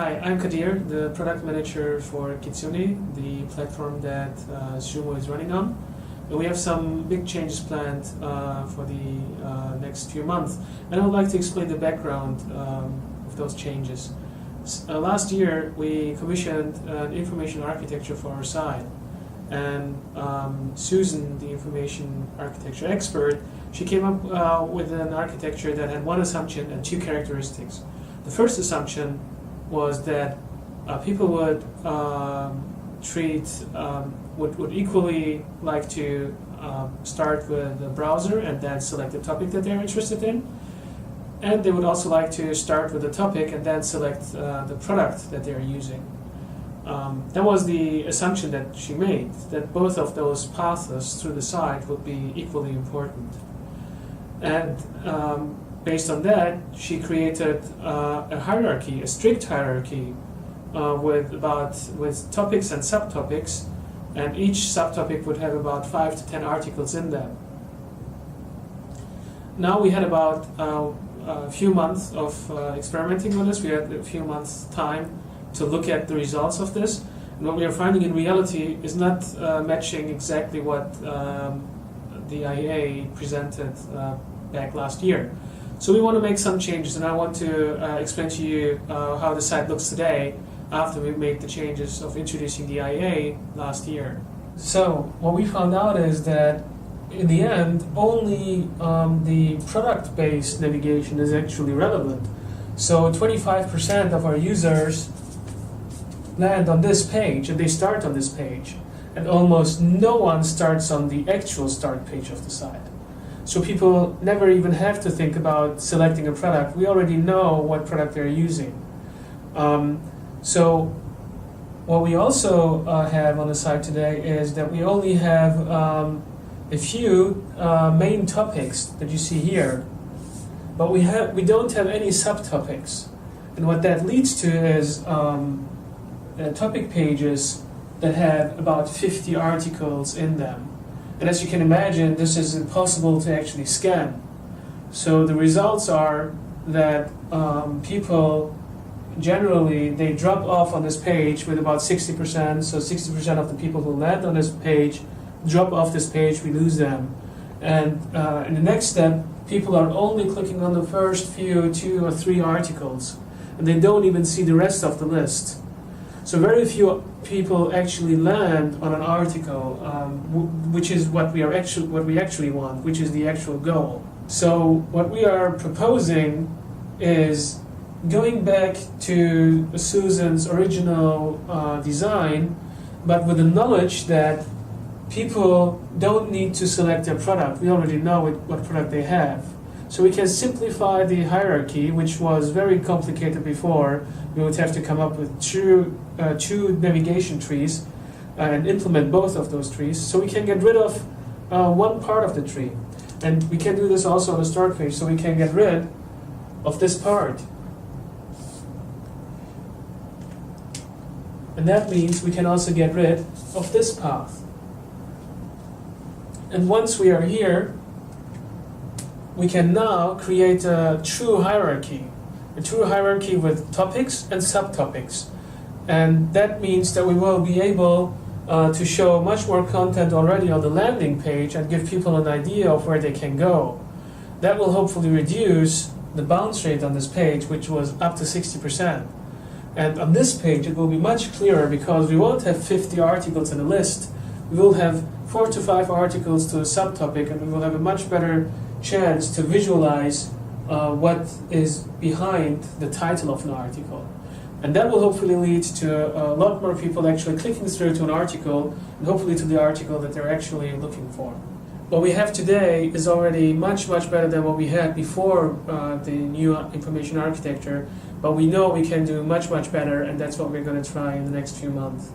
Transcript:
Hi, I'm Kadir, the product manager for Kitsune, the platform that Sumo is running on. And we have some big changes planned for the next few months. And I would like to explain the background of those changes. Last year, we commissioned an information architecture for our site. And Susan, the information architecture expert, she came up with an architecture that had one assumption and two characteristics. The first assumption was that people would would equally like to start with a browser and then select the topic that they're interested in, and they would also like to start with a topic and then select the product that they're using. That was the assumption that she made, that both of those paths through the site would be equally important. And based on that, she created a hierarchy, a strict hierarchy, with topics and subtopics, and each subtopic would have about 5 to 10 articles in them. Now we had about a few months of experimenting with this. We had a few months' time to look at the results of this, and what we are finding in reality is not matching exactly what the IEA presented back last year. So we want to make some changes, and I want to explain to you how the site looks today after we made the changes of introducing the IEA last year. So what we found out is that in the end, only the product-based navigation is actually relevant. So 25% of our users land on this page, and they start on this page, and almost no one starts on the actual start page of the site. So people never even have to think about selecting a product. We already know what product they're using. So what we also have on the site today is that we only have a few main topics that you see here, but we don't have any subtopics. And what that leads to is topic pages that have about 50 articles in them. And as you can imagine, this is impossible to actually scan. So the results are that people generally, they drop off on this page with about 60%. So 60% of the people who land on this page drop off this page, we lose them. And in the next step, people are only clicking on the first few 2 or 3 articles, and they don't even see the rest of the list. So very few people actually land on an article, which is what we actually want, which is the actual goal. So what we are proposing is going back to Susan's original design, but with the knowledge that people don't need to select their product. We already know what product they have. So we can simplify the hierarchy, which was very complicated before. We would have to come up with two navigation trees and implement both of those trees. So we can get rid of one part of the tree. And we can do this also on the start page, so we can get rid of this part. And that means we can also get rid of this path. And once we are here, we can now create a true hierarchy with topics and subtopics. And that means that we will be able to show much more content already on the landing page and give people an idea of where they can go. That will hopefully reduce the bounce rate on this page, which was up to 60%. And on this page, it will be much clearer because we won't have 50 articles in a list. We will have 4 to 5 articles to a subtopic, and we will have a much better chance to visualize what is behind the title of an article. And that will hopefully lead to a lot more people actually clicking through to an article, and hopefully to the article that they're actually looking for. What we have today is already much, much better than what we had before the new information architecture, but we know we can do much, much better, and that's what we're going to try in the next few months.